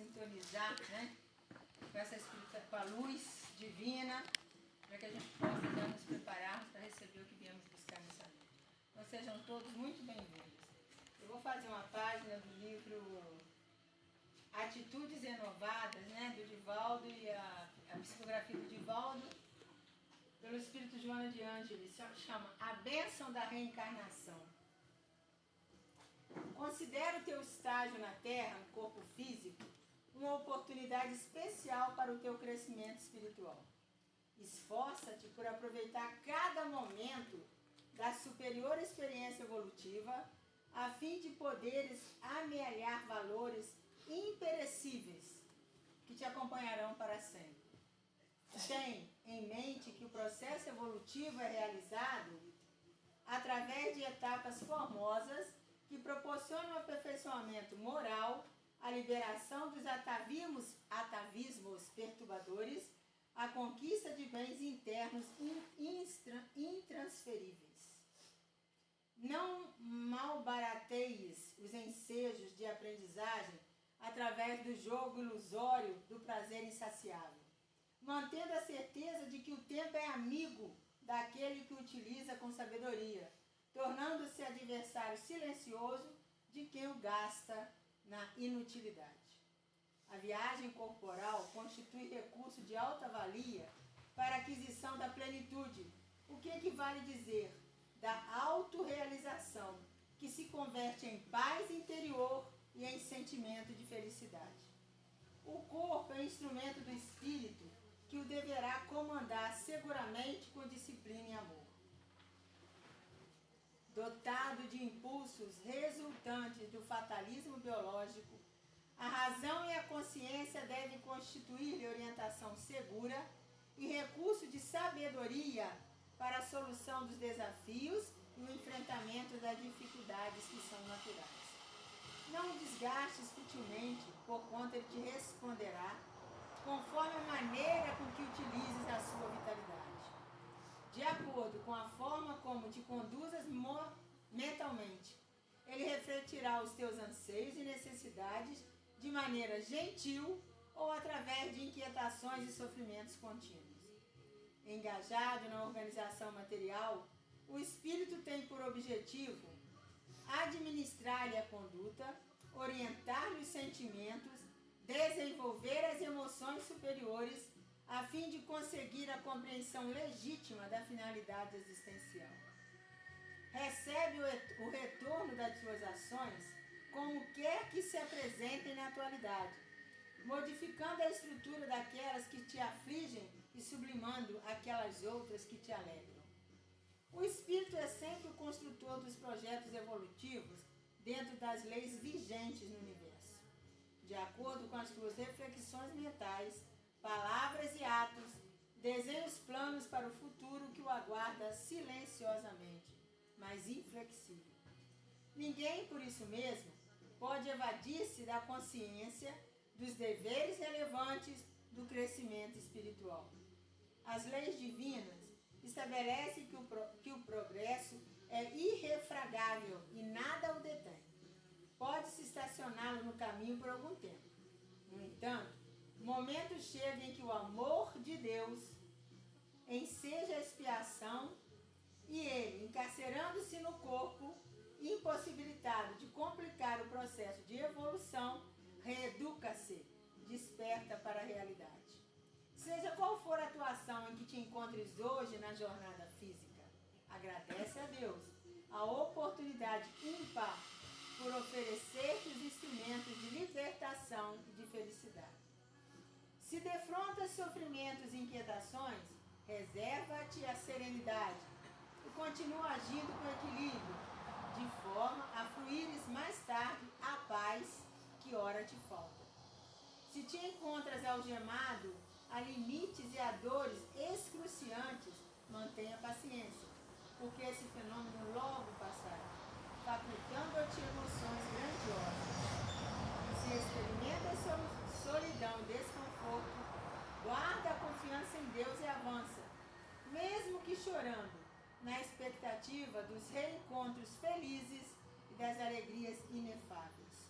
sintonizar, né, com a luz divina, para que a gente possa já nos prepararmos para receber o que viemos buscar nessa noite. Então sejam todos muito bem-vindos. Eu vou fazer uma página do livro Atitudes Renovadas, né, do Divaldo, e a psicografia do Divaldo, pelo Espírito Joana de Ângeles, chama A Bênção da Reencarnação. Considera o teu estágio na Terra, no corpo físico, uma oportunidade especial para o teu crescimento espiritual. Esforça-te por aproveitar cada momento da superior experiência evolutiva, a fim de poderes amealhar valores imperecíveis que te acompanharão para sempre. Tem em mente que o processo evolutivo é realizado através de etapas formosas que proporcionam o aperfeiçoamento moral, a liberação dos atavismos perturbadores, a conquista de bens internos intransferíveis. Não malbarateis os ensejos de aprendizagem através do jogo ilusório do prazer insaciável, mantendo a certeza de que o tempo é amigo daquele que o utiliza com sabedoria, tornando-se adversário silencioso de quem o gasta na inutilidade. A viagem corporal constitui recurso de alta valia para a aquisição da plenitude, o que equivale a dizer da autorrealização, que se converte em paz interior e em sentimento de felicidade. O corpo é instrumento do espírito que o deverá comandar seguramente com disciplina e amor. Dotado de impulsos resultantes do fatalismo biológico, a razão e a consciência devem constituir orientação segura e recurso de sabedoria para a solução dos desafios e o enfrentamento das dificuldades que são naturais. Não o desgastes futilmente, porquanto ele te responderá conforme a maneira com que utilizes a sua vitalidade. De acordo com a forma como te conduzas mentalmente, ele refletirá os teus anseios e necessidades de maneira gentil ou através de inquietações e sofrimentos contínuos. Engajado na organização material, o espírito tem por objetivo administrar-lhe a conduta, orientar-lhe os sentimentos, desenvolver as emoções superiores, a fim de conseguir a compreensão legítima da finalidade existencial. Recebe o retorno das suas ações como quer que se apresentem na atualidade, modificando a estrutura daquelas que te afligem e sublimando aquelas outras que te alegram. O espírito é sempre o construtor dos projetos evolutivos dentro das leis vigentes no universo. De acordo com as suas reflexões mentais, palavras e atos, desenha os planos para o futuro que o aguarda silenciosamente, mas inflexível. Ninguém, por isso mesmo, pode evadir-se da consciência dos deveres relevantes do crescimento espiritual. As leis divinas estabelecem que o progresso é irrefragável e nada o detém. Pode-se estacioná-lo no caminho por algum tempo. No entanto, o momento chega em que o amor de Deus enseja a expiação e ele, encarcerando-se no corpo, impossibilitado de complicar o processo de evolução, reeduca-se, desperta para a realidade. Seja qual for a atuação em que te encontres hoje na jornada física, agradece a Deus a oportunidade ímpar por oferecer-te os instrumentos de libertação e de felicidade. Se defrontas sofrimentos e inquietações, reserva-te a serenidade e continua agindo com equilíbrio, de forma a fruires mais tarde a paz que ora te falta. Se te encontras algemado a limites e a dores excruciantes, mantenha paciência, porque esse fenômeno logo passará, facultando-te emoções grandiosas. Se experimentas solidão e desconforto, guarda a confiança em Deus e avança, mesmo que chorando, na expectativa dos reencontros felizes e das alegrias inefáveis.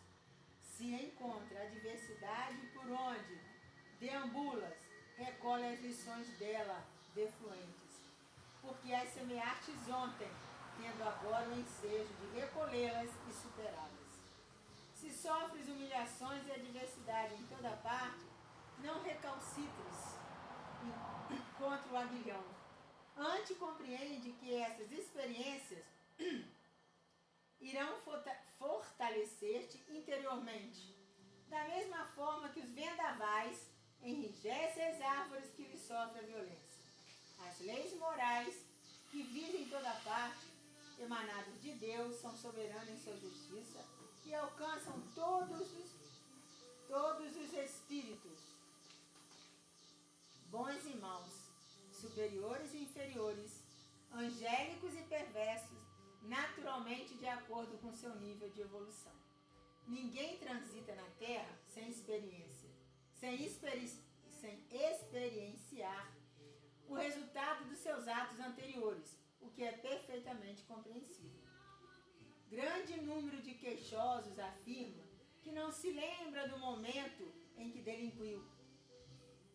se encontra a diversidade por onde deambulas, recolhe as lições dela, defluentes. Porque as semeastes ontem, tendo agora o ensejo de recolhê-las e superá-las. Se sofres humilhações e adversidade em toda parte, não recalcitres contra o aguilhão. Antes compreende que essas experiências irão fortalecer-te interiormente, da mesma forma que os vendavais enrijecem as árvores que lhes sofrem a violência. As leis morais que vivem em toda parte, emanadas de Deus, são soberanas em sua justiça e alcançam todos os espíritos, bons e maus, superiores e inferiores, angélicos e perversos, naturalmente de acordo com seu nível de evolução. Ninguém transita na Terra sem experiência, sem experienciar o resultado dos seus atos anteriores, o que é perfeitamente compreensível. Grande número de queixosos afirma que não se lembra do momento em que delinquiu,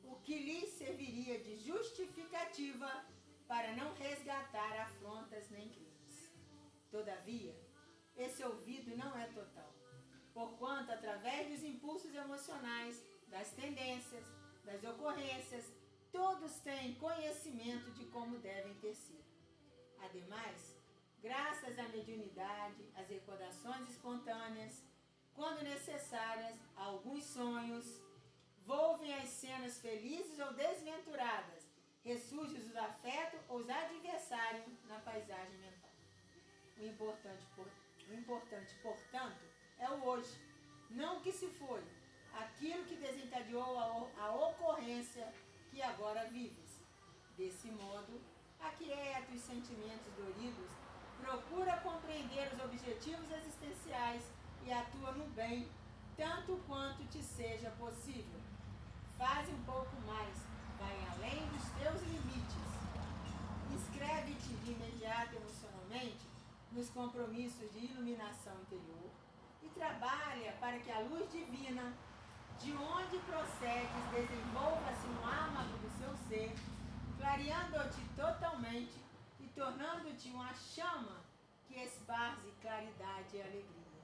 o que lhe serviria de justificativa para não resgatar afrontas nem crimes. Todavia, esse ouvido não é total, porquanto, através dos impulsos emocionais, das tendências, das ocorrências, todos têm conhecimento de como devem ter sido. Ademais, graças à mediunidade, às recordações espontâneas, quando necessárias, a alguns sonhos, volvem as cenas felizes ou desventuradas, ressurgem os afetos ou os adversários na paisagem mental. O importante, portanto, é o hoje, não o que se foi, aquilo que desencadeou a ocorrência que agora vives. Desse modo, aquieta os sentimentos doridos, procura compreender os objetivos existenciais e atua no bem, tanto quanto te seja possível. Faz um pouco mais, vai além dos teus limites. Inscreve-te de imediato emocionalmente nos compromissos de iluminação interior e trabalha para que a luz divina, de onde procedes, desenvolva-se no âmago do seu ser, clareando-te totalmente e tornando-te uma chama que esparze claridade e alegria.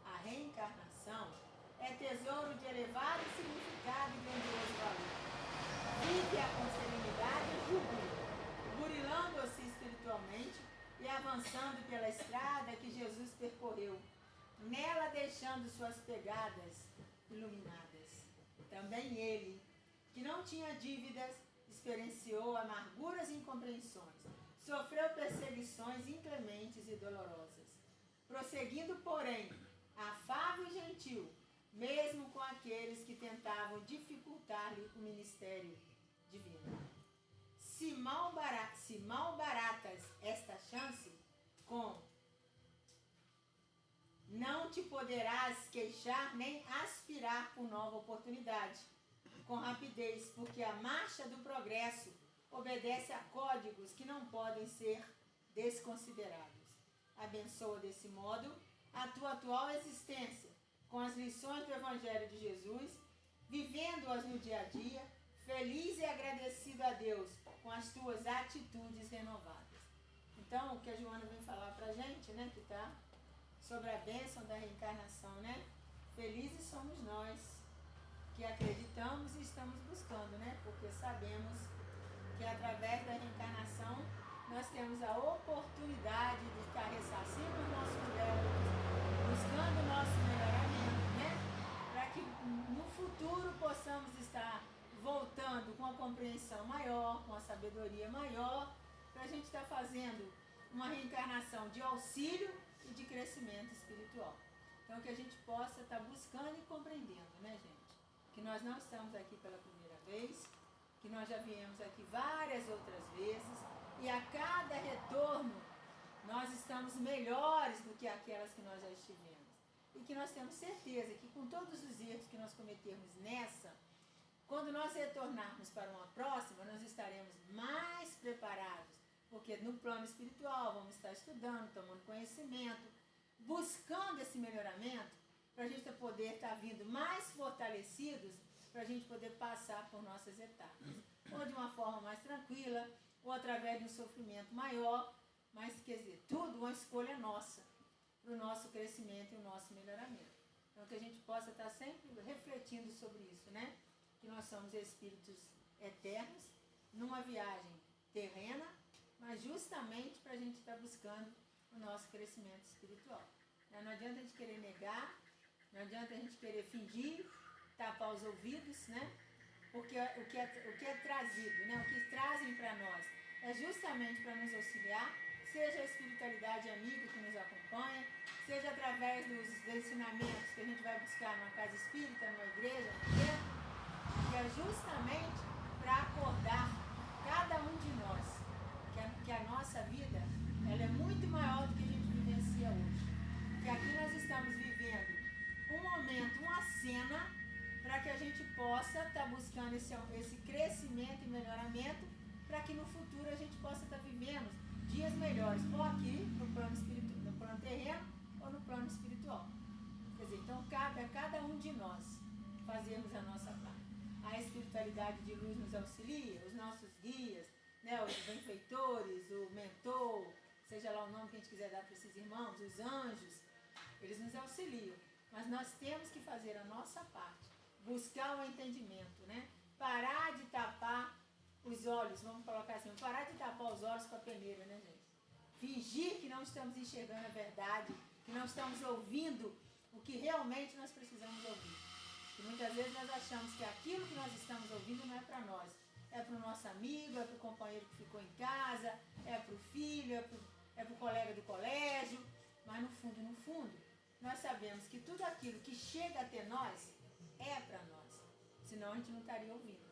A reencarnação é tesouro de elevado significado e grandioso valor. Vive-a com serenidade e júbilo, burilando-se espiritualmente e avançando pela estrada que Jesus percorreu, nela deixando suas pegadas iluminadas. Também ele, que não tinha dívidas, experienciou amarguras e incompreensões, sofreu perseguições inclementes e dolorosas, prosseguindo, porém, afável e gentil, mesmo com aqueles que tentavam dificultar-lhe o ministério divino. Se mal baratas esta chance, não te poderás queixar nem aspirar por nova oportunidade, com rapidez, porque a marcha do progresso obedece a códigos que não podem ser desconsiderados. Abençoa desse modo a tua atual existência, com as lições do Evangelho de Jesus, vivendo-as no dia a dia, feliz e agradecido a Deus com as tuas atitudes renovadas. Então, o que a Joana vem falar pra gente, né, que tá sobre a bênção da reencarnação, né? Felizes somos nós que acreditamos e estamos buscando, né? Porque sabemos que através da reencarnação nós temos a oportunidade de estar ressarcindo os nossos débitos, buscando o nosso melhoramento, né? Para que no futuro possamos estar voltando com a compreensão maior, com a sabedoria maior, para a gente estar fazendo uma reencarnação de auxílio e de crescimento espiritual. Então, que a gente possa estar buscando e compreendendo, né, gente? Que nós não estamos aqui pela primeira vez, que nós já viemos aqui várias outras vezes, e a cada retorno nós estamos melhores do que aquelas que nós já estivemos. E que nós temos certeza que com todos os erros que nós cometermos nessa, quando nós retornarmos para uma próxima, nós estaremos mais preparados, porque no plano espiritual vamos estar estudando, tomando conhecimento, buscando esse melhoramento para a gente poder estar vindo mais fortalecidos, para a gente poder passar por nossas etapas. Ou de uma forma mais tranquila, ou através de um sofrimento maior, mas, quer dizer, tudo uma escolha nossa, para o nosso crescimento e o nosso melhoramento. Então, que a gente possa estar sempre refletindo sobre isso, né? Que nós somos espíritos eternos, numa viagem terrena, mas justamente para a gente estar buscando o nosso crescimento espiritual. Não adianta a gente querer negar, não adianta a gente querer fingir, tapar os ouvidos, né? Porque o que é trazido, né? O que trazem para nós é justamente para nos auxiliar, seja a espiritualidade amiga que nos acompanha, seja através dos ensinamentos que a gente vai buscar numa casa espírita, numa igreja, num templo, que é justamente para acordar cada um de nós, que a nossa vida ela é muito maior do que a gente vivencia hoje. Que aqui nós estamos vivendo um momento, uma cena, para que a gente possa estar buscando esse crescimento e melhoramento, para que no futuro a gente possa estar vivendo dias melhores, ou aqui no plano espiritual, no plano terreno, ou no plano espiritual. Quer dizer, então cabe a cada um de nós fazermos a nossa parte. A espiritualidade de luz nos auxilia, os nossos guias, né, os benfeitores, o mentor, seja lá o nome que a gente quiser dar para esses irmãos, os anjos, eles nos auxiliam. Mas nós temos que fazer a nossa parte, buscar o entendimento, né? Parar de tapar os olhos, vamos colocar assim, parar de tapar os olhos com a peneira, né, gente? Fingir que não estamos enxergando a verdade, que não estamos ouvindo o que realmente nós precisamos ouvir. E muitas vezes nós achamos que aquilo que nós estamos ouvindo não é para nós. É para o nosso amigo, é para o companheiro que ficou em casa, é para o filho, é para o colega do colégio. Mas no fundo, nós sabemos que tudo aquilo que chega até nós é para nós. Senão a gente não estaria ouvindo.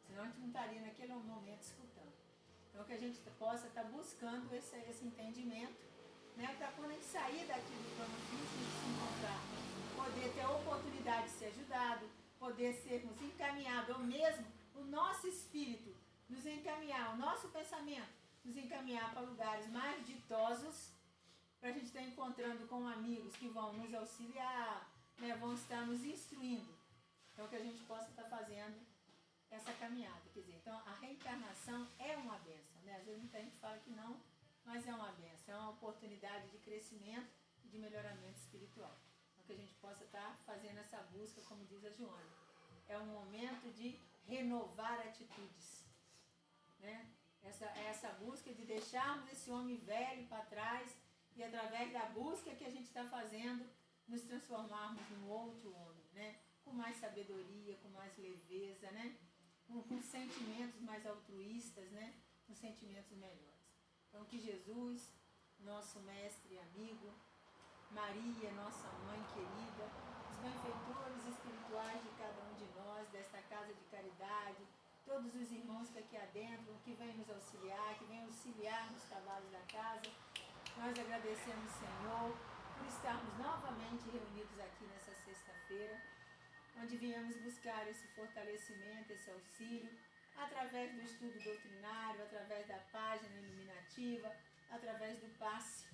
Senão a gente não estaria naquele momento escutando. Então que a gente possa estar buscando esse entendimento, né, para quando a gente sair daqui do plano físico, a gente se encontrar, poder ter a oportunidade de ser ajudado, poder sermos encaminhados, ou mesmo o nosso espírito nos encaminhar, o nosso pensamento nos encaminhar para lugares mais ditosos, para a gente estar encontrando com amigos que vão nos auxiliar, né, vão estar nos instruindo. Então que a gente possa estar fazendo essa caminhada. Quer dizer, então a reencarnação é uma bênção, né? Às vezes muita gente fala que não, mas é uma bênção, é uma oportunidade de crescimento e de melhoramento espiritual. Então que a gente possa estar fazendo essa busca, como diz a Joana. É um momento de renovar atitudes, né? Essa busca de deixarmos esse homem velho para trás e através da busca que a gente está fazendo, nos transformarmos num outro homem, né? Com mais sabedoria, com mais leveza, né? Com sentimentos mais altruístas, né? Com sentimentos melhores. Então que Jesus, nosso mestre e amigo, Maria, nossa mãe querida, os benfeitores espirituais de cada um de nós, desta casa de caridade, todos os irmãos que aqui adentram, que vêm nos auxiliar, que vêm auxiliar nos trabalhos da casa, nós agradecemos, Senhor, por estarmos novamente reunidos aqui nessa sexta-feira, onde viemos buscar esse fortalecimento, esse auxílio, através do estudo doutrinário, através da página iluminativa, através do passe,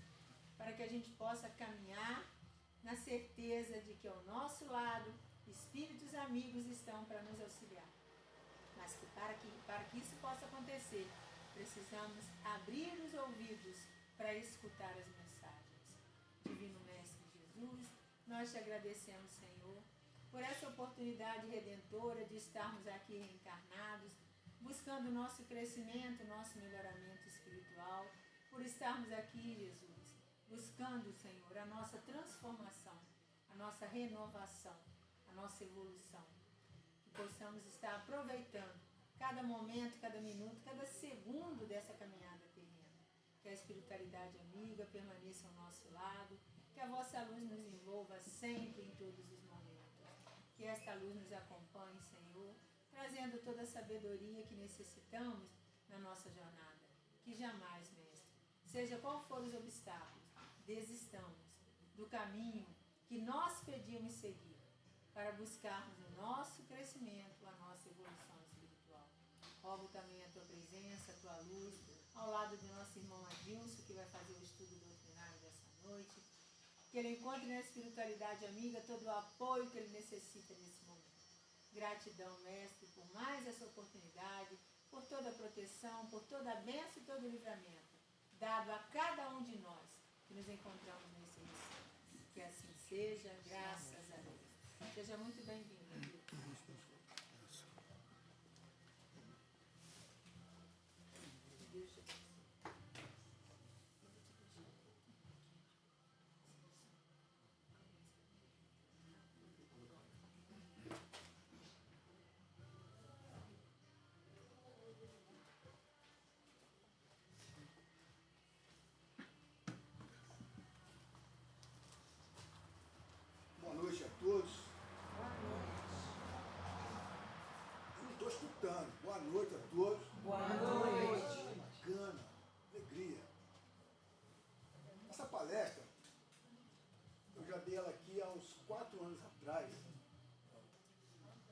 para que a gente possa caminhar na certeza de que ao nosso lado, espíritos amigos estão para nos auxiliar. Mas que para que isso possa acontecer, precisamos abrir os ouvidos para escutar as mensagens. Divino Mestre Jesus, nós te agradecemos, Senhor, por essa oportunidade redentora de estarmos aqui reencarnados, buscando o nosso crescimento, o nosso melhoramento espiritual, por estarmos aqui, Jesus, buscando, Senhor, a nossa transformação, a nossa renovação, a nossa evolução. Que possamos estar aproveitando cada momento, cada minuto, cada segundo dessa caminhada terrena. Que a espiritualidade amiga permaneça ao nosso lado, que a vossa luz nos envolva sempre em todos os momentos. Que esta luz nos acompanhe, Senhor, trazendo toda a sabedoria que necessitamos na nossa jornada. Que jamais, Mestre, seja qual for os obstáculos, desistamos do caminho que nós pedimos seguir para buscarmos o nosso crescimento, a nossa evolução espiritual. Rogo também a tua presença, a tua luz, ao lado do nosso irmão Adilson, que vai fazer o estudo doutrinário dessa noite. Que ele encontre na espiritualidade amiga todo o apoio que ele necessita nesse momento. Gratidão, Mestre, por mais essa oportunidade, por toda a proteção, por toda a bênção e todo o livramento dado a cada um de nós que nos encontramos nesse instante. Que assim seja, graças a Deus. Seja muito bem-vindo. Deus te abençoe. Boa noite a todos. Boa noite. Eu não estou escutando. Boa noite a todos. Boa noite. Bacana, alegria. Essa palestra, eu já dei ela aqui há uns 4 anos atrás.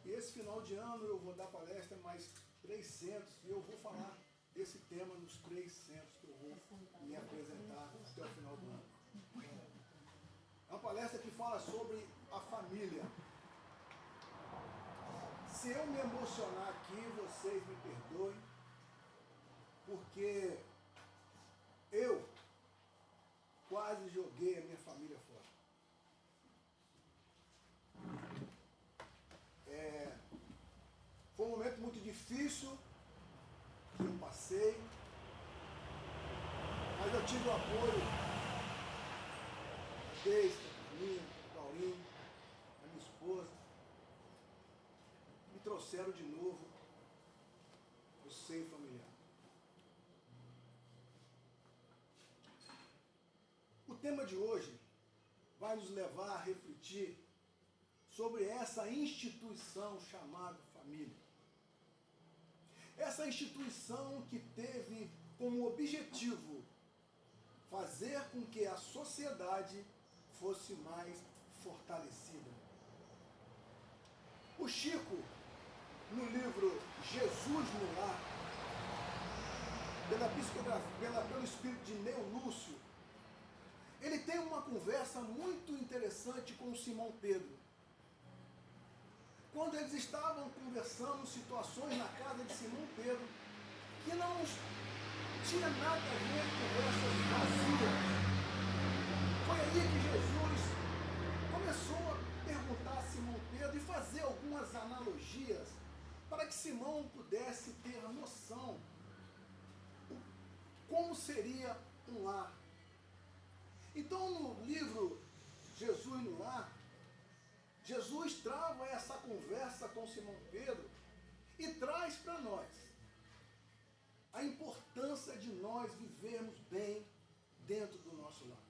E esse final de ano eu vou dar palestra mais 300 e eu vou falar desse tema nos 300 que eu vou me apresentar até o final do ano. É uma palestra que fala sobre a família. Se eu me emocionar aqui, vocês me perdoem, porque eu quase joguei a minha família fora. Foi um momento muito difícil que eu passei, mas eu tive o apoio desde a Carminha, do Paulinho, a minha esposa, me trouxeram de novo o seio familiar. O tema de hoje vai nos levar a refletir sobre essa instituição chamada família. Essa instituição que teve como objetivo fazer com que a sociedade fosse mais fortalecida. O Chico, no livro Jesus no Lar, pelo espírito de Neo Lúcio, ele tem uma conversa muito interessante com Simão Pedro. Quando eles estavam conversando situações na casa de Simão Pedro, que não tinha nada a ver com conversas vazias. Foi aí que Jesus começou a perguntar a Simão Pedro e fazer algumas analogias para que Simão pudesse ter a noção como seria um lar. Então, no livro Jesus no Lar, Jesus trava essa conversa com Simão Pedro e traz para nós a importância de nós vivermos bem dentro do nosso lar.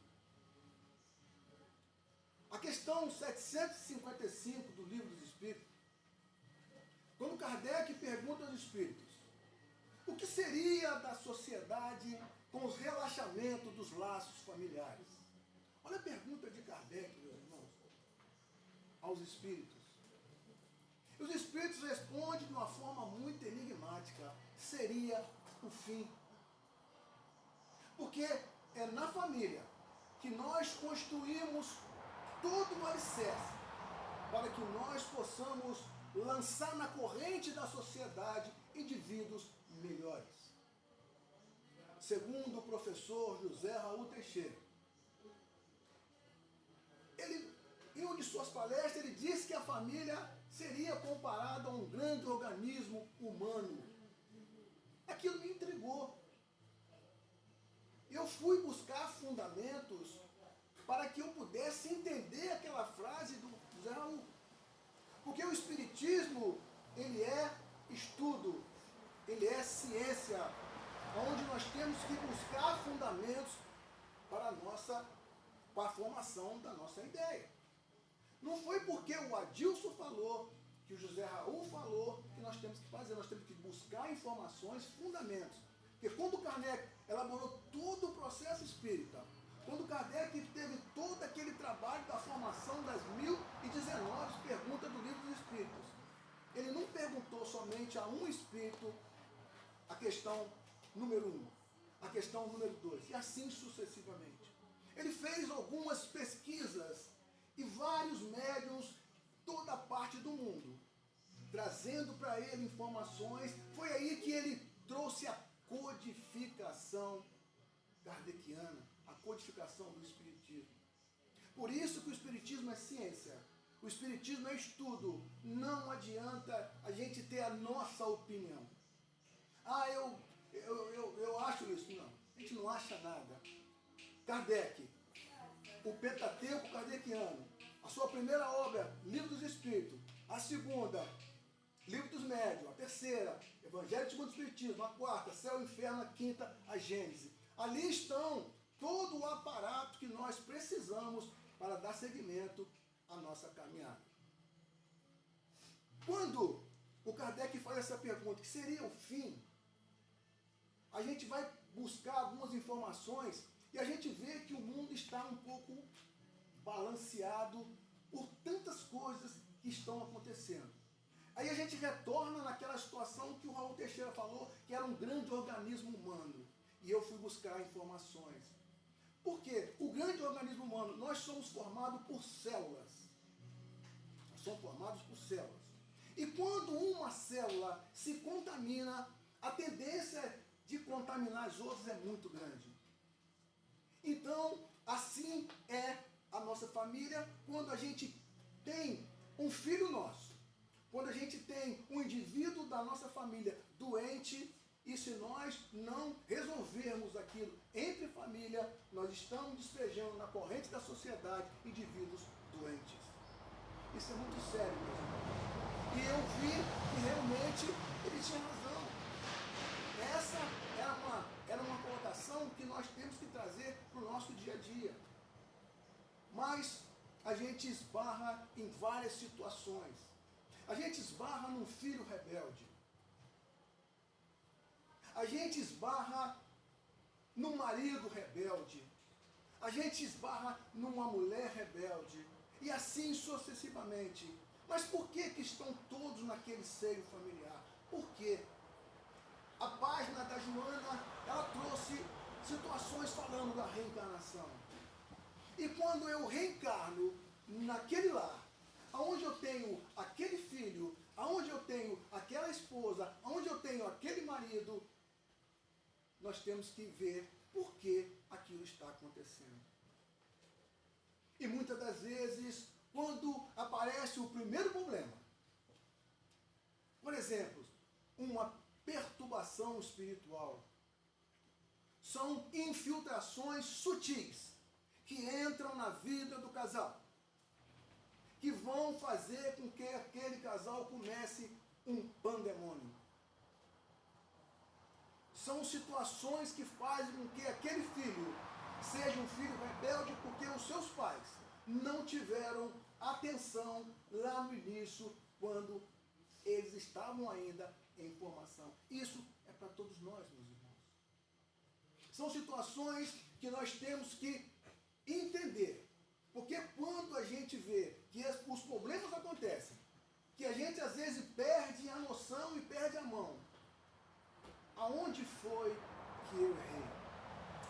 A questão 755 do Livro dos Espíritos, quando Kardec pergunta aos espíritos o que seria da sociedade com os relaxamentos dos laços familiares. Olha a pergunta de Kardec, meus irmãos, aos espíritos. Os espíritos respondem de uma forma muito enigmática: seria o fim. Porque é na família que nós construímos todo o alicerce para que nós possamos lançar na corrente da sociedade indivíduos melhores. Segundo o professor José Raul Teixeira, em uma de suas palestras, ele disse que a família seria comparada a um grande organismo humano. Aquilo me intrigou. Eu fui buscar fundamentos para que eu pudesse entender aquela frase do José Raul. Porque o Espiritismo, ele é estudo, ele é ciência, onde nós temos que buscar fundamentos para a formação da nossa ideia. Não foi porque o Adilson falou, que o José Raul falou, que nós temos que fazer. Nós temos que buscar informações, fundamentos. Porque quando Kardec elaborou todo o processo espírita, quando Kardec teve todo aquele trabalho da formação das 1019 perguntas do Livro dos Espíritos, ele não perguntou somente a um espírito a questão número 1, a questão número 2, e assim sucessivamente. Ele fez algumas pesquisas e vários médiuns, toda parte do mundo, trazendo para ele informações. Foi aí que ele trouxe a codificação kardeciana, a codificação do Espiritismo. Por isso que o Espiritismo é ciência, o Espiritismo é estudo. Não adianta a gente ter a nossa opinião. Ah, eu acho isso. Não, a gente não acha nada. Kardec, o Pentateuco kardeciano, a sua primeira obra, Livro dos Espíritos, a segunda, Livro dos Médiuns, a terceira, Evangelho segundo o Espiritismo, a quarta, Céu e Inferno, a quinta, a Gênese. Ali estão todo o aparato que nós precisamos para dar seguimento à nossa caminhada. Quando o Kardec faz essa pergunta, que seria o fim, a gente vai buscar algumas informações e a gente vê que o mundo está um pouco balanceado por tantas coisas que estão acontecendo. Aí a gente retorna naquela situação que o Raul Teixeira falou, que era um grande organismo humano. E eu fui buscar informações. Por quê? O grande organismo humano, nós somos formados por células. Nós somos formados por células. E quando uma célula se contamina, a tendência de contaminar as outras é muito grande. Então, assim é a nossa família quando a gente tem um filho nosso. Quando a gente tem um indivíduo da nossa família doente, e se nós não resolvermos aquilo entre família, nós estamos despejando na corrente da sociedade indivíduos doentes. Isso é muito sério, meus irmãos. E eu vi que realmente ele tinha razão. Essa era uma colocação que nós temos que trazer para o nosso dia a dia. Mas a gente esbarra em várias situações. A gente esbarra num filho rebelde. A gente esbarra num marido rebelde. A gente esbarra numa mulher rebelde. E assim sucessivamente. Mas por que estão todos naquele seio familiar? Por quê? A página da Joana, ela trouxe situações falando da reencarnação. E quando eu reencarno naquele lar, aonde eu tenho aquele filho, aonde eu tenho aquela esposa, aonde eu tenho aquele marido, nós temos que ver por que aquilo está acontecendo. E muitas das vezes, quando aparece o primeiro problema, por exemplo, uma perturbação espiritual, são infiltrações sutis que entram na vida do casal, que vão fazer com que aquele casal comece um pandemônio. São situações que fazem com que aquele filho seja um filho rebelde porque os seus pais não tiveram atenção lá no início, quando eles estavam ainda em formação. Isso é para todos nós, meus irmãos. São situações que nós temos que entender. Porque quando a gente vê que os problemas acontecem, que a gente às vezes perde a noção e perde a mão, aonde foi que eu errei?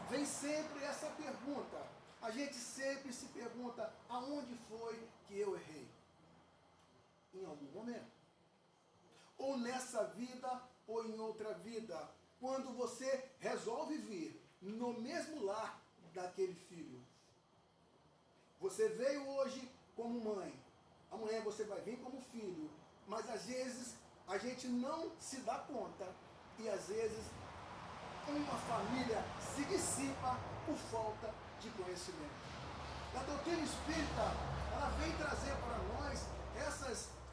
Vem sempre essa pergunta. A gente sempre se pergunta, aonde foi que eu errei? Em algum momento. Ou nessa vida, ou em outra vida. Quando você resolve vir no mesmo lar daquele filho. Você veio hoje como mãe. Amanhã você vai vir como filho. Mas às vezes a gente não se dá conta. E às vezes uma família se dissipa por falta de conhecimento. A doutrina espírita, ela vem trazer para nós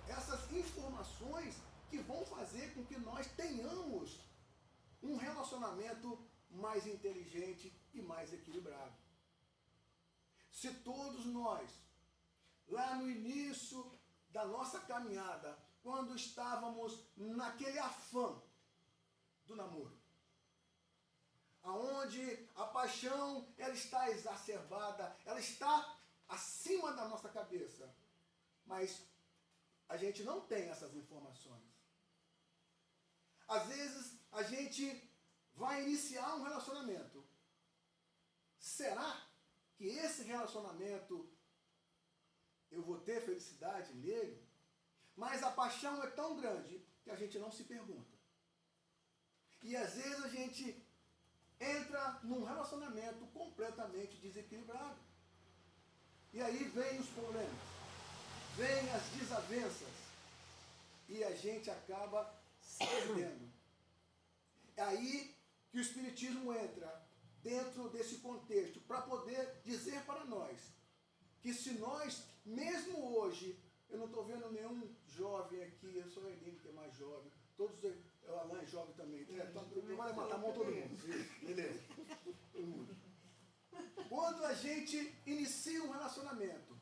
essas informações que vão fazer com que nós tenhamos um relacionamento mais inteligente e mais equilibrado. Se todos nós, lá no início da nossa caminhada, quando estávamos naquele afã do namoro, aonde a paixão ela está exacerbada, ela está acima da nossa cabeça, mas a gente não tem essas informações. Às vezes a gente vai iniciar um relacionamento. Será que esse relacionamento eu vou ter felicidade nele, mas a paixão é tão grande que a gente não se pergunta. E às vezes a gente entra num relacionamento completamente desequilibrado. E aí vem os problemas, vem as desavenças e a gente acaba se perdendo. É aí que o Espiritismo entra dentro desse contexto para poder dizer para nós que se nós, mesmo hoje, eu não estou vendo nenhum jovem aqui, eu sou o Elinho que é mais jovem, todos, o Alain é jovem também, vai matar a mão todo mundo, beleza, todo mundo. Quando a gente inicia um relacionamento,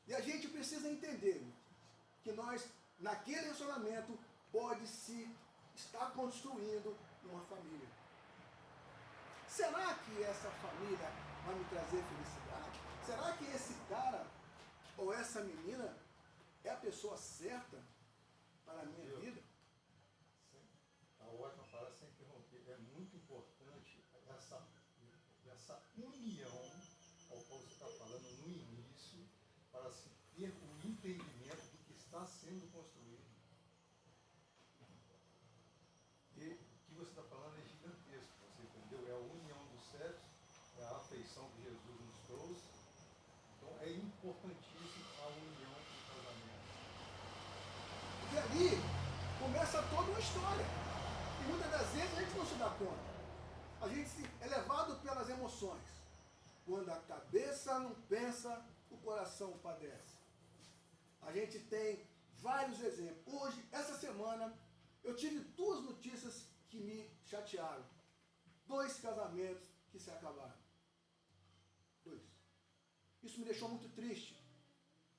e a gente precisa entender que nós, naquele relacionamento, pode-se estar construindo uma família. Será que essa família vai me trazer felicidade? Será que esse cara ou essa menina é a pessoa certa para a minha vida? A ótima palavra sem interromper. É muito importante essa união ao qual você está falando no início, para se ter o entendimento do que está sendo construído. E o que você está falando é gigantesco, você entendeu? É a união do sexo, é a afeição que Jesus nos trouxe. Então é importantíssimo a união do casamento. Porque ali começa toda uma história. E muitas das vezes a gente não se dá conta. A gente é levado pelas emoções. Quando a cabeça não pensa, o coração padece. A gente tem vários exemplos. Hoje, essa semana, eu tive 2 notícias que me chatearam. 2 casamentos que se acabaram. 2. Isso me deixou muito triste.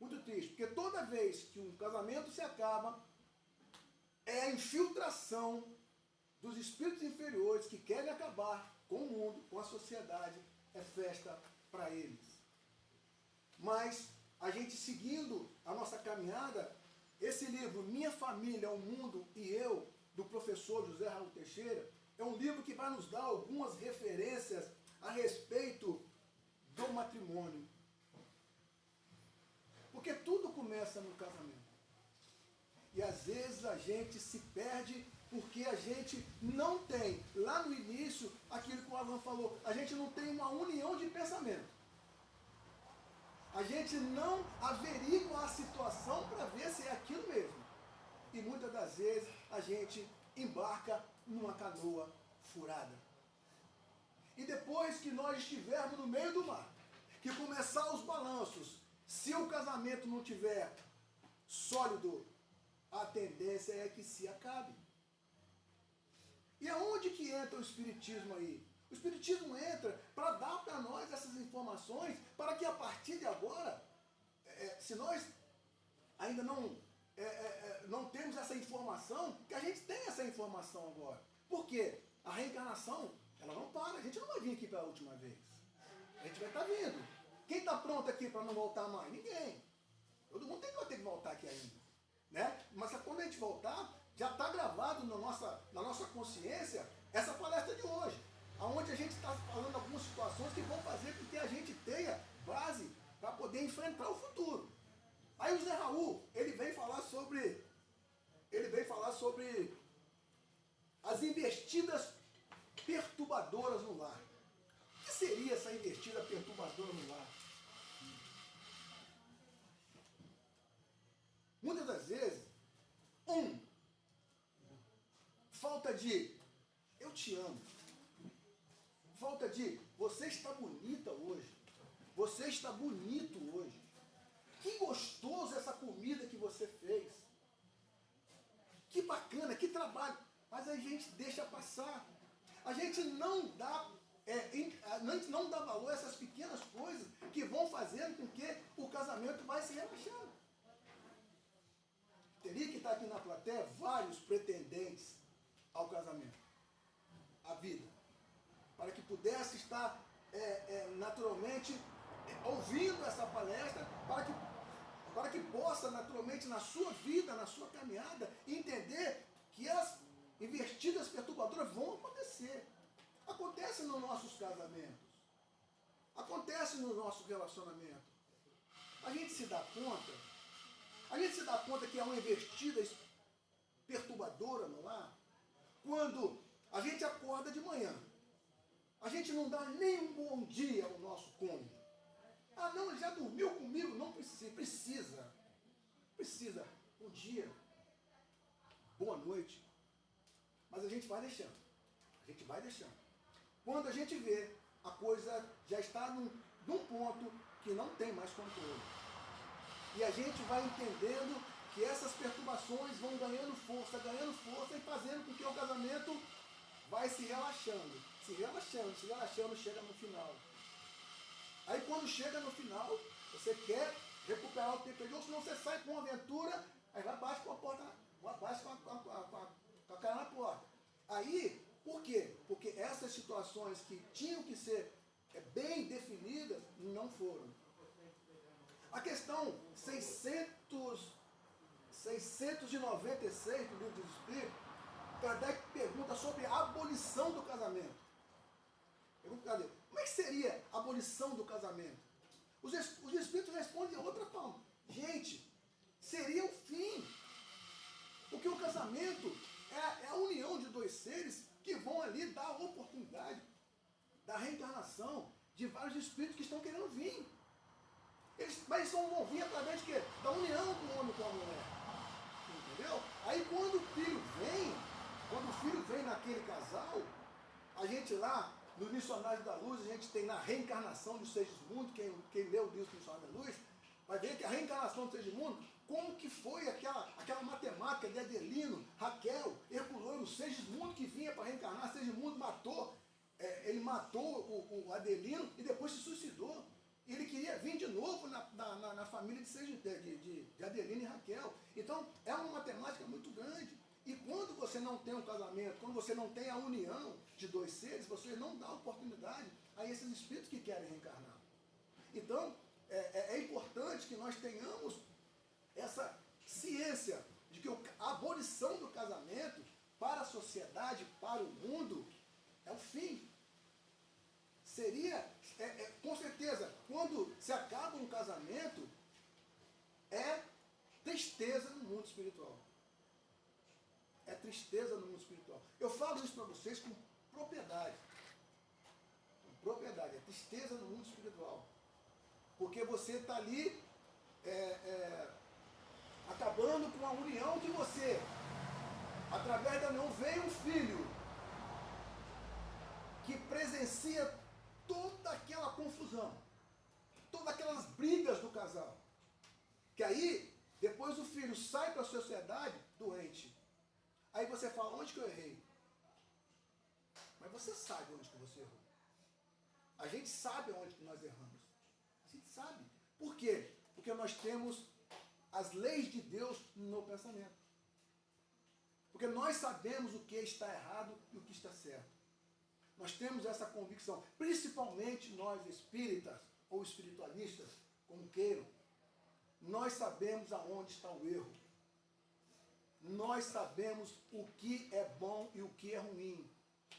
Muito triste. Porque toda vez que um casamento se acaba, é a infiltração dos espíritos inferiores que querem acabar com o mundo, com a sociedade. É festa para eles. Mas a gente seguindo a nossa caminhada, esse livro, Minha Família, o Mundo e Eu, do professor José Raul Teixeira, é um livro que vai nos dar algumas referências a respeito do matrimônio. Porque tudo começa no casamento. E às vezes a gente se perde porque a gente não tem, lá no início, aquilo que o Alan falou, a gente não tem uma união de pensamento. A gente não averigua a situação para ver se é aquilo mesmo. E muitas das vezes a gente embarca numa canoa furada. E depois que nós estivermos no meio do mar, que começar os balanços, se o casamento não tiver sólido, a tendência é que se acabe. E aonde que entra o Espiritismo aí? O Espiritismo entra para dar para nós essas informações, para que a partir de agora, se nós ainda não temos essa informação, que a gente tenha essa informação agora. Por quê? A reencarnação, ela não para, a gente não vai vir aqui pela última vez. A gente vai estar vindo. Quem está pronto aqui para não voltar mais? Ninguém. Todo mundo vai ter que voltar aqui ainda. Né? Mas quando a gente voltar, já está gravado na nossa consciência essa palestra de hoje, onde a gente está falando algumas situações que vão fazer com que a gente tenha base para poder enfrentar o futuro. Aí o Zé Raul, ele vem falar sobre as investidas perturbadoras no lar. O que seria essa investida perturbadora no lar? Muitas das vezes, falta de eu te amo. Falta de você está bonita hoje. Você está bonito hoje. Que gostoso essa comida que você fez. Que bacana, que trabalho. Mas a gente deixa passar. A gente não dá valor a essas pequenas coisas que vão fazendo com que o casamento vai se rebaixando. Teria que estar aqui na plateia vários pretendentes ao casamento, à vida, para que pudesse estar naturalmente ouvindo essa palestra, para que possa naturalmente na sua vida, na sua caminhada, entender que as investidas perturbadoras vão acontecer. Acontecem nos nossos casamentos. Acontece no nosso relacionamento. A gente se dá conta, que é uma investida perturbadora no lar, quando a gente acorda de manhã. A gente não dá nem um bom dia ao nosso cônjuge. Ah, não, ele já dormiu comigo. Não precisa. Precisa. Bom dia. Boa noite. Mas a gente vai deixando. Quando a gente vê, a coisa já está num ponto que não tem mais controle. E a gente vai entendendo que essas perturbações vão ganhando força e fazendo com que o casamento vai se relaxando, chega no final. Aí quando chega no final, você quer recuperar o tempo perdido, senão você sai com uma aventura, aí vai abaixo com a porta, vai abaixo com a cara na porta. Aí, por quê? Porque essas situações que tinham que ser bem definidas, não foram. A questão 696 do Livro dos Espíritos, Kardec pergunta sobre a abolição do casamento. Como é que seria a abolição do casamento? Os Espíritos respondem de outra forma. Gente, seria o fim. Porque o casamento é a união de dois seres que vão ali dar a oportunidade da reencarnação de vários espíritos que estão querendo vir. Mas eles vão vir através de quê? Da união do homem com a mulher. Entendeu? Aí quando o filho vem naquele casal, a gente lá, no Missionário da Luz, a gente tem na reencarnação dos seres do mundo, quem leu o livro do Missionário da Luz, vai ver que a reencarnação dos seres do mundo, como que foi aquela matemática de Adelino, Raquel, Herculano, o Segismundo que vinha para reencarnar, Segismundo ele matou o Adelino e depois se suicidou. E ele queria vir de novo na família de Adelino e Raquel. Então, é uma matemática muito grande. E quando você não tem um casamento, quando você não tem a união de dois seres, você não dá oportunidade a esses espíritos que querem reencarnar. Então, é importante que nós tenhamos essa ciência de que a abolição do casamento para a sociedade, para o mundo, é o fim. Seria, com certeza, quando se acaba um casamento, é tristeza no mundo espiritual. É tristeza no mundo espiritual. Eu falo isso para vocês com propriedade. É tristeza no mundo espiritual. Porque você está ali acabando com a união que você, através da união, vem um filho que presencia toda aquela confusão, todas aquelas brigas do casal. Que aí, depois o filho sai para a sociedade doente. Aí você fala, onde que eu errei? Mas você sabe onde que você errou. A gente sabe onde que nós erramos. A gente sabe. Por quê? Porque nós temos as leis de Deus no pensamento. Porque nós sabemos o que está errado e o que está certo. Nós temos essa convicção, principalmente nós espíritas ou espiritualistas, como queiram. Nós sabemos aonde está o erro. Nós sabemos o que é bom e o que é ruim.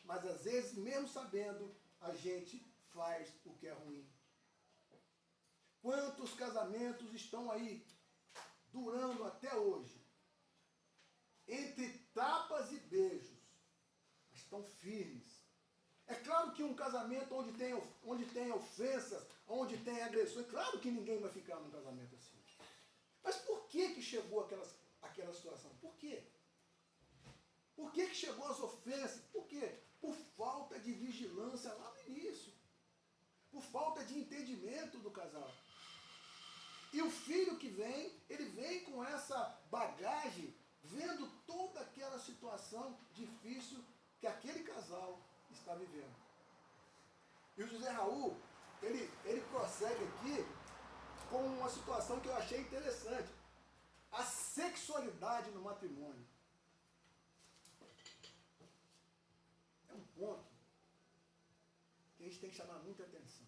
Mas às vezes, mesmo sabendo, a gente faz o que é ruim. Quantos casamentos estão aí, durando até hoje, entre tapas e beijos, mas estão firmes. É claro que um casamento onde tem ofensas, onde tem agressões, claro que ninguém vai ficar num casamento assim. Mas por que chegou aquela situação? Por quê? Por que chegou as ofensas? Por quê? Por falta de vigilância lá no início. Por falta de entendimento do casal. E o filho que vem, ele vem com essa bagagem, vendo toda aquela situação difícil que aquele casal está vivendo. E o José Raul, ele prossegue aqui com uma situação que eu achei interessante. A sexualidade no matrimônio. É um ponto que a gente tem que chamar muita atenção.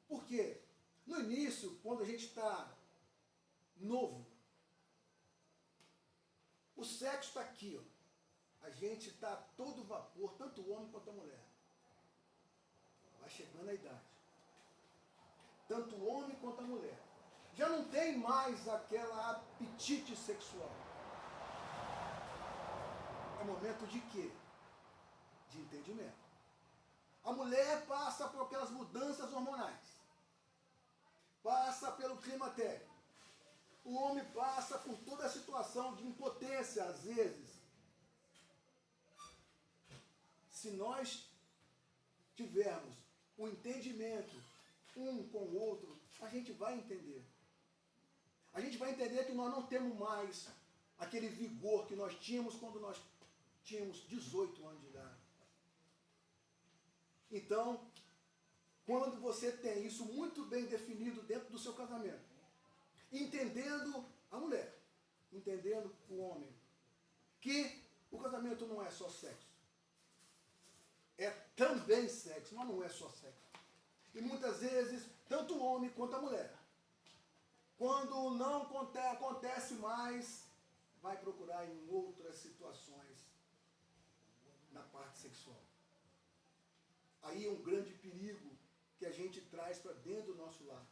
Por quê? No início, quando a gente está novo, o sexo está aqui, ó. A gente está todo vapor, tanto o homem quanto a mulher. Vai chegando a idade. Tanto o homem quanto a mulher. Já não tem mais aquela apetite sexual. É momento de quê? De entendimento. A mulher passa por aquelas mudanças hormonais. Passa pelo climatério. O homem passa por toda a situação de impotência, às vezes. Se nós tivermos o entendimento um com o outro, a gente vai entender. A gente vai entender que nós não temos mais aquele vigor que nós tínhamos quando nós tínhamos 18 anos de idade. Então, quando você tem isso muito bem definido dentro do seu casamento, entendendo a mulher, entendendo o homem, que o casamento não é só sexo. É também sexo, mas não é só sexo. E muitas vezes, tanto o homem quanto a mulher, quando não acontece mais, vai procurar em outras situações na parte sexual. Aí é um grande perigo que a gente traz para dentro do nosso lar.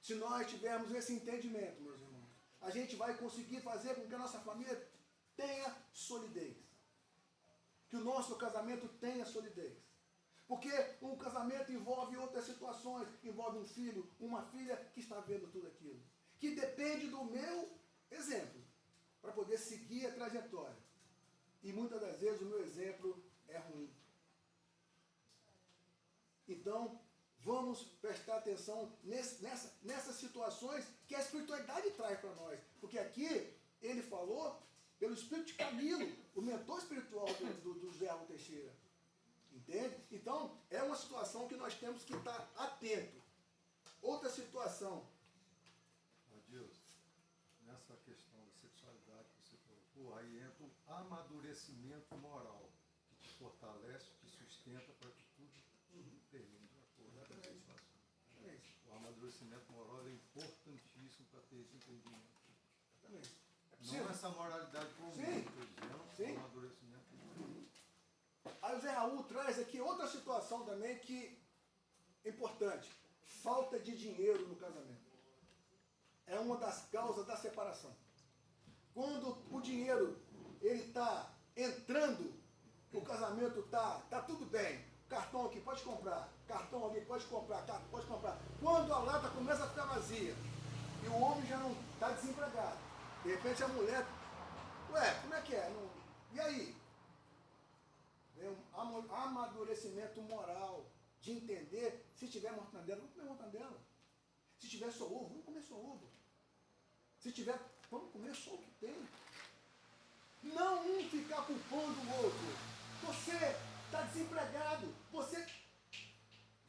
Se nós tivermos esse entendimento, meus irmãos, a gente vai conseguir fazer com que a nossa família tenha solidez. Que o nosso casamento tenha solidez. Porque um casamento envolve outras situações, envolve um filho, uma filha que está vendo tudo aquilo. Que depende do meu exemplo, para poder seguir a trajetória. E muitas das vezes o meu exemplo é ruim. Então, vamos prestar atenção nessas situações que a espiritualidade traz para nós. Porque aqui ele falou pelo espírito de Camilo, o mentor espiritual do Zé Raul Teixeira. Entende? Então, é uma situação que nós temos que estar atento. Outra situação. Adilson, nessa questão da sexualidade que você colocou, aí entra o amadurecimento moral, que te fortalece, te sustenta para que tudo termine de acordo com essa situação. O amadurecimento moral é importantíssimo para ter esse entendimento. Exatamente. Não essa moralidade comum, Sim. O amadurecimento moral. Aí o Zé Raul traz aqui outra situação também que é importante. Falta de dinheiro no casamento. É uma das causas da separação. Quando o dinheiro ele está entrando, o casamento está tudo bem. Cartão aqui, pode comprar. Cartão ali, pode comprar. Pode comprar. Quando a lata começa a ficar vazia e o homem já não está desempregado, de repente a mulher, como é que é? E aí? Vem um amadurecimento moral de entender, se tiver mortandela, vamos comer mortandela. Se tiver só ovo, vamos comer só ovo. Se tiver, vamos comer só o que tem. Não um ficar culpando o outro. Você está desempregado.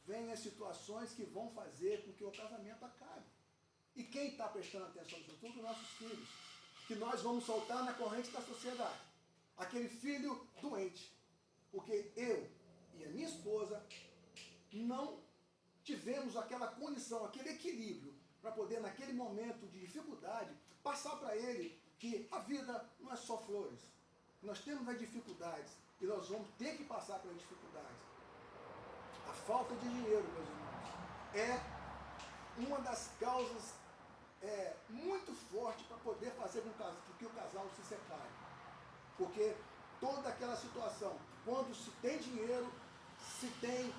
Vem as situações que vão fazer com que o casamento acabe. E quem está prestando atenção nisso tudo? Os nossos filhos. Que nós vamos soltar na corrente da sociedade. Aquele filho doente. Porque eu e a minha esposa não tivemos aquela condição, aquele equilíbrio, para poder, naquele momento de dificuldade, passar para ele que a vida não é só flores. Nós temos as dificuldades e nós vamos ter que passar pelas dificuldades. A falta de dinheiro, meus irmãos, é uma das causas muito forte para poder fazer com que o casal se separe. Porque toda aquela situação, quando se tem dinheiro, se tem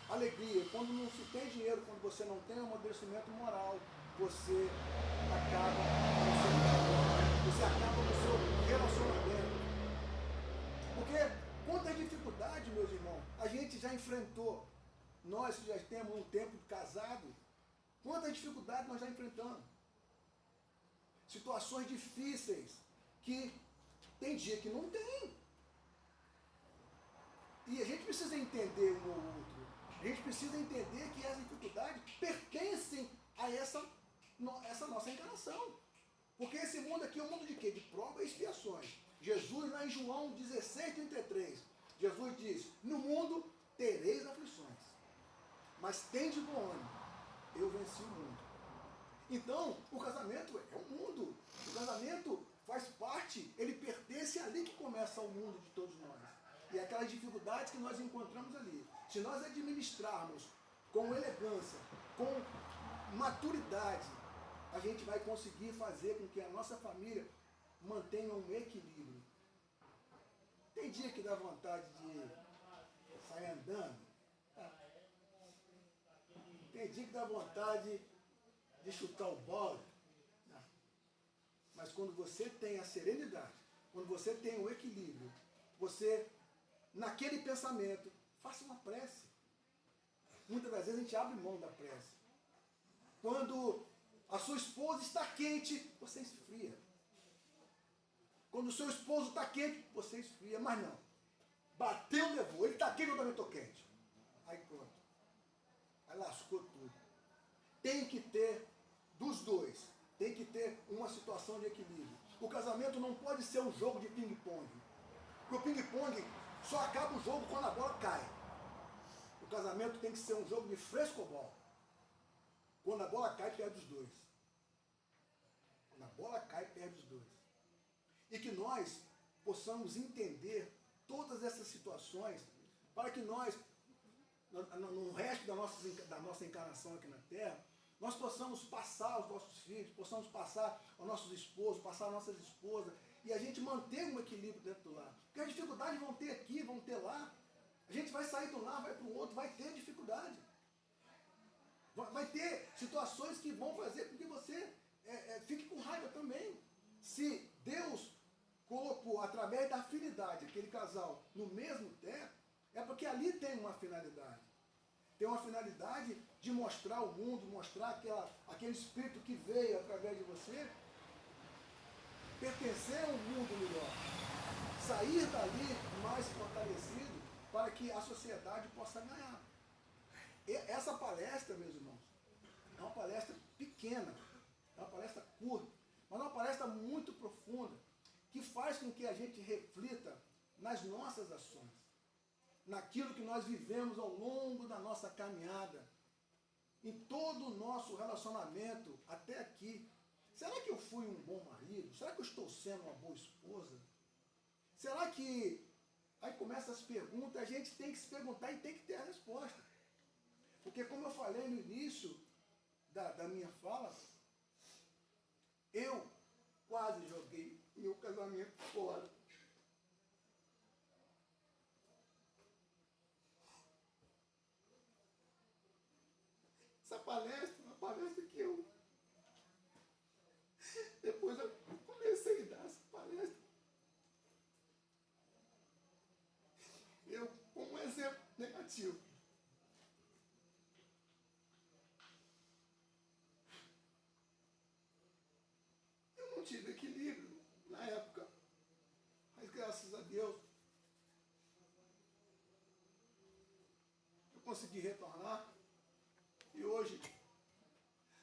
alegria. Quando não se tem dinheiro, quando você não tem um amadurecimento moral, você acaba no seu relacionamento. Porque quantas dificuldades, meus irmãos, a gente já enfrentou. Nós que já temos um tempo casado, quantas dificuldades nós já enfrentamos. Situações difíceis que tem dia que não tem. E a gente precisa entender um ao outro. A gente precisa entender que as dificuldades pertencem a essa nossa encarnação. Porque esse mundo aqui é um mundo de quê? De provas e expiações. Jesus, lá em João 16:33, Jesus diz, no mundo tereis aflições, mas tende bom ânimo, eu venci o mundo. Então, o casamento é um mundo. O casamento faz parte, ele pertence ali que começa o mundo de todos nós. E aquelas dificuldades que nós encontramos ali. Se nós administrarmos com elegância, com maturidade, a gente vai conseguir fazer com que a nossa família mantenha um equilíbrio. Tem dia que dá vontade de sair andando. Tem dia que dá vontade de chutar o balde. Mas quando você tem a serenidade, quando você tem o equilíbrio, você, naquele pensamento, faça uma prece. Muitas das vezes a gente abre mão da prece. Quando a sua esposa está quente, você esfria. Quando o seu esposo está quente, você esfria. Mas não. Bateu, levou. Ele está quente, eu também estou quente. Aí pronto. Aí lascou tudo. Tem que ter dos dois. Tem que ter uma situação de equilíbrio. O casamento não pode ser um jogo de ping-pong. Porque o ping-pong só acaba o jogo quando a bola cai. O casamento tem que ser um jogo de frescobol. Quando a bola cai, perde os dois. Quando a bola cai, perde os dois. E que nós possamos entender todas essas situações para que nós, no resto da nossa encarnação aqui na Terra, nós possamos passar aos nossos filhos, possamos passar aos nossos esposos, passar às nossas esposas, e a gente manter um equilíbrio dentro do lar. Porque as dificuldades vão ter aqui, vão ter lá. A gente vai sair do lar, vai para o outro, vai ter dificuldade. Vai ter situações que vão fazer com que você fique com raiva também. Se Deus colocou, através da afinidade, aquele casal no mesmo teto, é porque ali tem uma finalidade. Tem uma finalidade de mostrar ao mundo, mostrar aquele espírito que veio através de você, pertencer a um mundo melhor. Sair dali mais fortalecido para que a sociedade possa ganhar. E essa palestra, meus irmãos, é uma palestra pequena, é uma palestra curta, mas é uma palestra muito profunda, que faz com que a gente reflita nas nossas ações, naquilo que nós vivemos ao longo da nossa caminhada, em todo o nosso relacionamento até aqui. Será que eu fui um bom marido? Será que eu estou sendo uma boa esposa? Será que... Aí começam as perguntas, a gente tem que se perguntar e tem que ter a resposta. Porque como eu falei no início da minha fala, eu quase joguei meu casamento fora. Essa palestra, uma palestra que eu... Depois eu comecei a dar essa palestra. Eu, como um exemplo negativo. Eu não tive equilíbrio na época, mas graças a Deus eu consegui retornar e hoje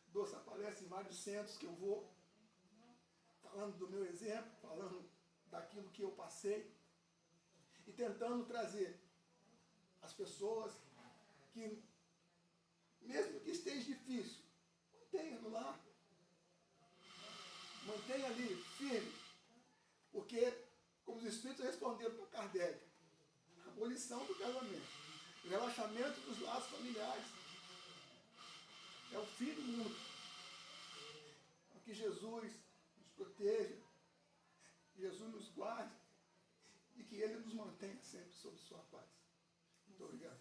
dou essa palestra em vários centros que eu vou, falando do meu exemplo, falando daquilo que eu passei e tentando trazer as pessoas que, mesmo que esteja difícil, mantenha no lar. Mantenha ali, firme. Porque, como os Espíritos responderam para Kardec, a abolição do casamento, o relaxamento dos laços familiares, é o fim do mundo. Que Jesus nos proteja, que Jesus nos guarde e que Ele nos mantenha sempre sob sua paz. Muito obrigado.